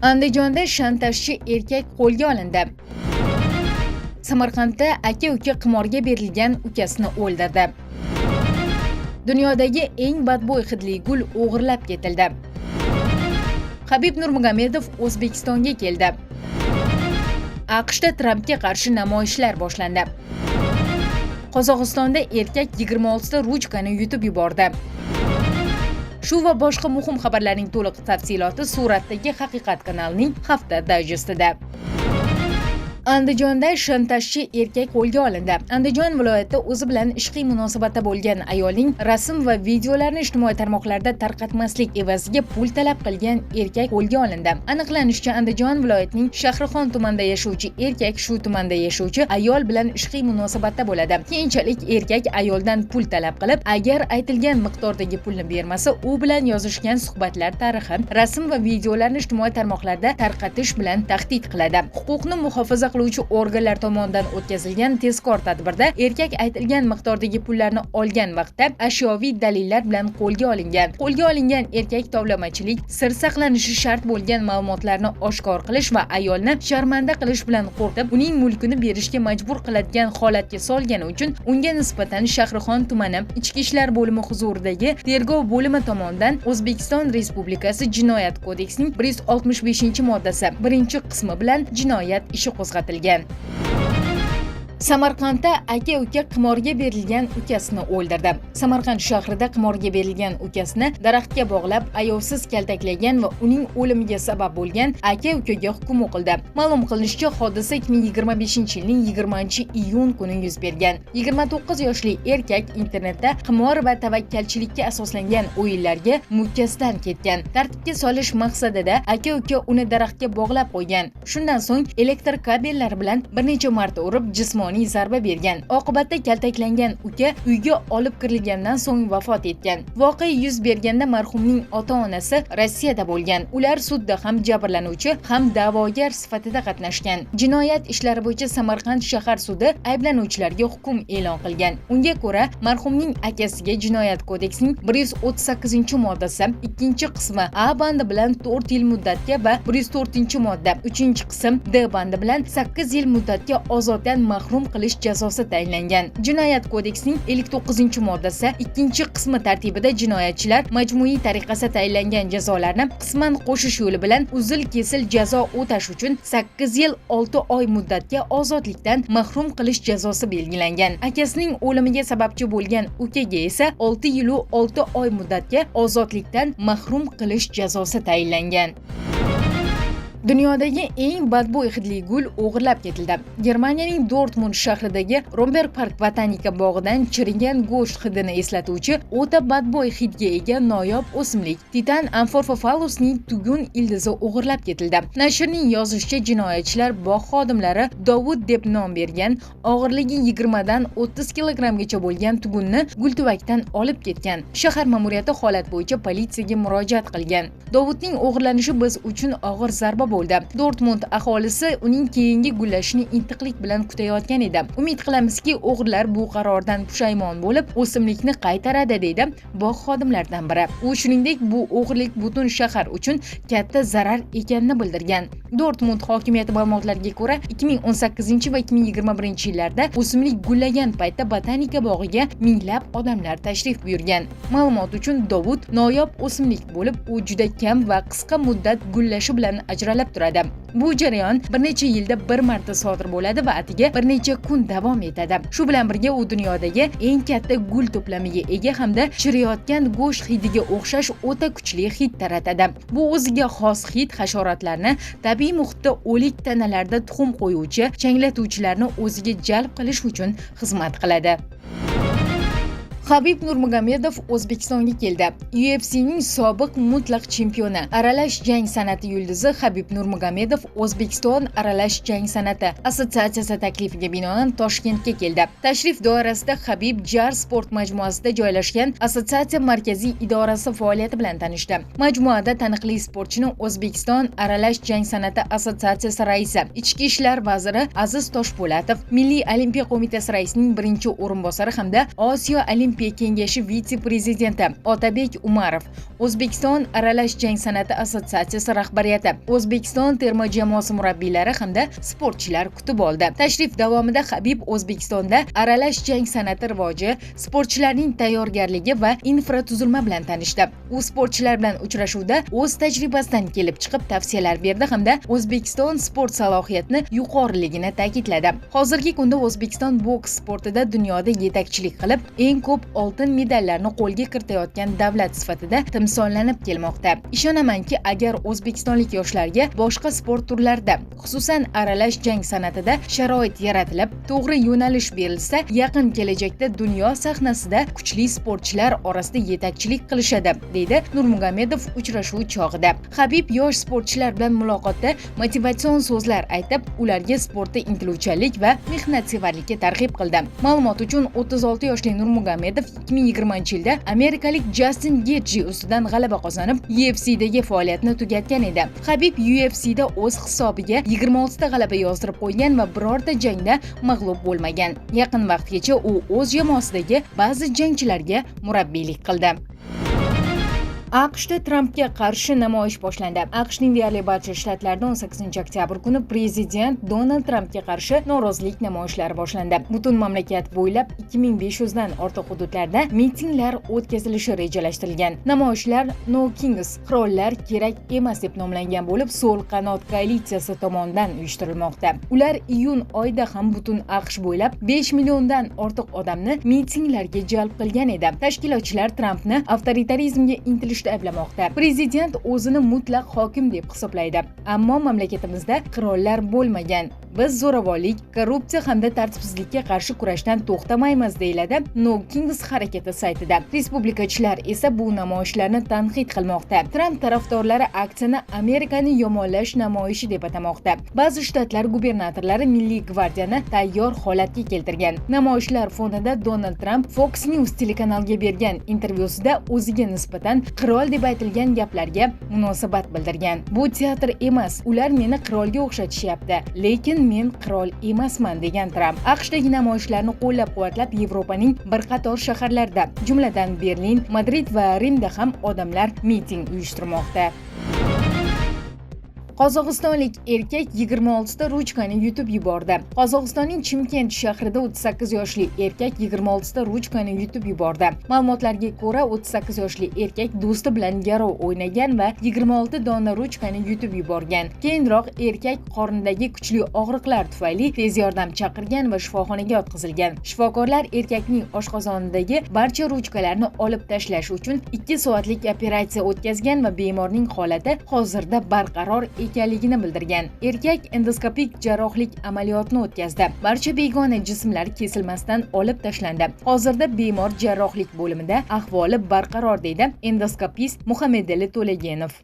Andijonda shantajchi erkak qo'lga olindi. Samarqandda aka-uka qimorga berilgan ukasini o'ldirdi. Dunyodagi eng badbo'y hidli gul o'g'irlab ketildi. Habib Nurmagomedov O'zbekistonga keldi. AQShda Trampga qarshi namoyishlar boshlandi. Qozog'istonda erkak 26 ta ruchkani yutib yubordi. Shu va boshqa muhim xabarlarning to'liq tafsiloti suratdagi Haqiqat kanalining hafta dayjestida. Andijonda shantajchi erkak qo'lga olindi. Andijon viloyatida o'zi bilan ishqiy munosabatda bo'lgan ayolning rasm va videolarini ijtimoiy tarmoqlarda tarqatmaslik evaziga pul talab qilgan erkak qo'lga olindi. Aniqlanishicha, Andijon viloyatining Shahrixon tumanida yashovchi erkak shu tumanda yashovchi ayol bilan ishqiy munosabatda bo'ladi. Keyinchalik erkak ayoldan pul talab qilib, agar aytilgan miqdordagi pulni bermasa, u bilan yozishgan suhbatlar tarixi, rasm va videolarni ijtimoiy tarmoqlarda tarqatish bilan tahdid qiladi. Huquqni muhofaza qiluvchi organlar tomonidan o'tkazilgan tezkor tadbirda erkak aytilgan miqdordagi pullarni olgan vaqtda ashyoviy dalillar bilan qo'lga olingan. Qo'lga olingan erkak tovlamachilik, sir saqlanishi shart bo'lgan ma'lumotlarni oshkor qilish va ayolni sharmanda qilish bilan qo'rqib, uning mulkini berishga majbur qiladigan holatga solgani uchun unga nisbatan Shahrixon tumani Ichki ishlar bo'limi huzuridagi tergov bo'limi tomonidan O'zbekiston Respublikasi Jinoyat kodeksining 165-moddasi 1-qismi bilan jinoyat ishi qo'zg'atilgan. Samarqandda aka-uka qimorga berilgan ukasini o'ldirdi. Samarqand shahrida qimorga berilgan ukasini daraxtga bog'lab, ayovsiz kaltaklagan va uning o'limiga sabab bo'lgan aka-ukaga hukm o'qildi. Ma'lum qilinishicha, hodisa 2025-yilning 20-iyun kuni yuz bergan. 29 yoshli erkak internetda qimor va tavakkalchilikka asoslangan o'yinlarga mukkasidan ketgan. Tartibga solish maqsadida aka-uka uni daraxtga bog'lab qo'ygan. Shundan so'ng elektr kabellar bilan bir necha marta urib, jismoniy zarba bergan. Oqibatda kaltaklangan uka uyga olib kirilgandan so'ng vafot etgan. Voqea yuz berganda marhumning ota-onasi Rossiyada bo'lgan. Ular sudda ham jabrlanuvchi, ham da'vogar sifatida qatnashgan. Jinoyat ishlari bo'yicha Samarqand shahar sudi ayblanuvchilarga hukm e'lon qilgan. Unga ko'ra, marhumning akasiga Jinoyat kodeksining 138-moddasi 2-qismi A bandi bilan 4 yil muddatga va 104-modda 3-qism D bandi bilan 8 yil muddatga ozoddan mahrum qilish jazosi tayinlangan. Jinoyat kodeksining 59-moddasi 2-qismi tartibida jinoyatchilar majmuiy tariqasida tayinlangan jazolarni qisman qo'shish yo'li bilan uzil-kesil jazo o'tash uchun 8 yil 6 oy muddatga ozodlikdan mahrum qilish jazosi belgilangan. Akasining o'limiga sababchi bo'lgan ukaga esa 6 yil 6 oy muddatga ozodlikdan mahrum qilish jazosi tayinlangan. Dunyodagi eng badbo'y hidli gul o'g'irlab ketildi. Germaniyaning Dortmund shahridagi Romberg Park botanika bog'idan chirigan go'sht hidini eslatuvchi o'ta badbo'y hidga ega noyob o'simlik Titan amphorphalusning tugun ildizi o'g'irlab ketildi. Nashrning yozishicha, jinoyatchilar bog' xodimlari Dovud deb nom bergan og'irligi 20 dan 30 kilogrammgacha bo'lgan tugunni gultuvakdan olib ketgan. Shahar ma'muriyati holat bo'yicha politsiyaga murojaat qilgan. Dovudning o'g'irlanishi biz uchun og'ir zarba bo'ldi. Dortmund aholisi uning keyingi gullashini intiqlik bilan kutayotgan edi. Umid qilamizki, o'g'rilar bu qarordan pushaymon bo'lib, o'simlikni qaytaradi, deydi bog' xodimlaridan biri. U shuningdek, bu o'g'irlik butun shahar uchun katta zarar ekanini bildirgan. Dortmund hokimiyati ma'lumotlariga ko'ra, 2018 va 2021-yillarda o'simlik gullagan paytda botanika bog'iga minglab odamlar tashrif buyurgan. Ma'lumot uchun, Dovud noyob o'simlik bo'lib, u juda kam va qisqa muddat gullashi bilan ajralib turadi. Bu jarayon bir necha yilda bir marta sodir bo'ladi va atiga bir necha kun davom etadi. Shu bilan birga u dunyodagi eng katta gul to'plamiga ega hamda chiriyotgan go'sht hidiga o'xshash o'ta kuchli hid taratadi. Bu o'ziga xos hid hasharotlarni tabiiy muhitda o'lik tanalarda tuxum qo'yuvchi changlatuvchilarni o'ziga jalb qilish uchun xizmat qiladi. Habib Nurmagomedov O'zbekistonga keldi. UFC'ning sobiq mutlaq chempioni, aralash jang san'ati yulduzi Habib Nurmagomedov O'zbekiston aralash jang san'ati assotsiatsiyasi taklifiga binoan Toshkentga keldi. Tashrif doirasida Habib Jar sport majmuasida joylashgan assotsiatsiya markaziy idorasi faoliyati bilan tanishdi. Majmuada taniqli sportchini O'zbekiston aralash jang san'ati assotsiatsiyasi raisi, Ichki ishlar vaziri Aziz Toshpo'latov, Milliy olimpiya qo'mitasi raisining birinchi o'rinbosari hamda Osiyo olimpiya Olimpiya kengashi vitse-prezidenti Otabek Umarov, O'zbekiston aralash jang san'ati assotsiatsiyasi rahbariyati, O'zbekiston terma jamoasi murabbiylari hamda sportchilar kutib oldi. Tashrif davomida Habib O'zbekistonda aralash jang san'ati rivoji, sportchilarning tayyorgarligi va infratuzilma bilan tanishdi. U sportchilar bilan uchrashuvda o'z tajribasidan kelib chiqib tavsiyalar berdi hamda O'zbekiston sport salohiyatini yuqoriligini ta'kidladi. Hozirgi kunda O'zbekiston boks sportida dunyoda yetakchilik qilib, eng ko'p oltin medallarni qo'lga kiritayotgan davlat sifatida timsollanib kelmoqda. Ishonamanki, agar o'zbekistonlik yoshlarga boshqa sport turlarida, xususan aralash jang san'atida sharoit yaratilib, to'g'ri yo'nalish berilsa, yaqin kelajakda dunyo sahnasida kuchli sportchilar orasida yetakchilik qilishadi, deydi Nurmagomedov uchrashuv chog'ida. Habib yosh sportchilar bilan muloqotda motivatsion so'zlar aytib, ularga sportda intiluvchanlik va mehnatsevarlikka targ'ib qildi. Ma'lumot uchun 36 yoshli Nurmagomedov 2020-yilda amerikalik Justin Gaethje ustidan g'alaba qozonib, UFC'dagi faoliyatini tugatgan edi. Habib UFC'da o'z hisobiga 26 ta g'alaba yozdirib qo'ygan va birorta jangda mag'lub bo'lmagan. Yaqin vaqtgacha u o'z jamoasidagi ba'zi jangchilarga murabbiylik qildi. AQShda Trampga qarshi namoyish boshlandi. AQShning deyarli barcha shtatlarida 18-oktyabr kuni prezident Donald Trampga qarshi norozilik namoyishlari boshlandi. Butun mamlakat bo'ylab 2500 dan ortiq hududlarda mitinglar o'tkazilishi rejalashtirilgan. Namoyishlar No Kings, qirollar kerak emas deb nomlangan bo'lib, so'l qanot koalitsiyasi tomonidan uyushtirilmoqda. Ular iyun oyida ham butun AQSh bo'ylab 5 milliondan ortiq odamni mitinglarga jalb qilgan edi. Tashkilotchilar Trampni avtoritarizmga intilish ayblamoqda. Prezident o'zini mutlaq hokim deb hisoblaydi. Ammo mamlakatimizda qirollar bo'lmagan. Biz zo'ravonlik, korrupsiya hamda tartibsizlikka qarshi kurashdan to'xtamaymiz, deyiladi No Kings harakati saytida. Respublikachilar esa bu namoyishlarni tanqid qilmoqda. Tramp tarafdorlari aksiyani Amerikani yomonlash namoyishi deb atamoqda. Ba'zi shtatlar gubernatorlari Milliy gvardiyani tayyor holatga keltirgan. Namoyishlar fonida Donald Trump Fox News telekanaliga bergan intervyusida o'ziga nisbatan qirol deb aytilgan gaplarga munosabat bildirgan. Bu teatr emas, ular meni qirolga o'xshatishyapti, lekin men qirol emasman, degan Tramp. AQShdagi namoyishlarni qo'llab-quvvatlab Yevropaning bir qator shaharlarida, jumladan Berlin, Madrid va Rimda ham odamlar miting uyushtirmoqda. Qozog'istonlik erkak 26 ta ruchkani yutib yubordi. Qozog'istonning Chimkent shahrida 38 yoshli erkak 26 ta ruchkani yutib yubordi. Ma'lumotlarga ko'ra, 38 yoshli erkak do'sti bilan garov o'ynagan va 26 dona ruchkani yutib yuborgan. Keyinroq erkak qornidagi kuchli og'riqlar tufayli tez yordam chaqirgan va shifoxonaga yotqizilgan. Shifokorlar erkakning oshqozonidagi barcha ruchkalarni olib tashlash uchun 2 soatlik operatsiya o'tkazgan va bemorning holati hozirda barqaror ekanligini bildirgan. Erkak endoskopik jarrohlik amaliyotini o'tkazdi. Barcha begona jismlar kesilmasdan olib tashlandi. Hozirda bemor jarrohlik bo'limida, ahvoli barqaror, deydi endoskopist Muhammadali To'laganov.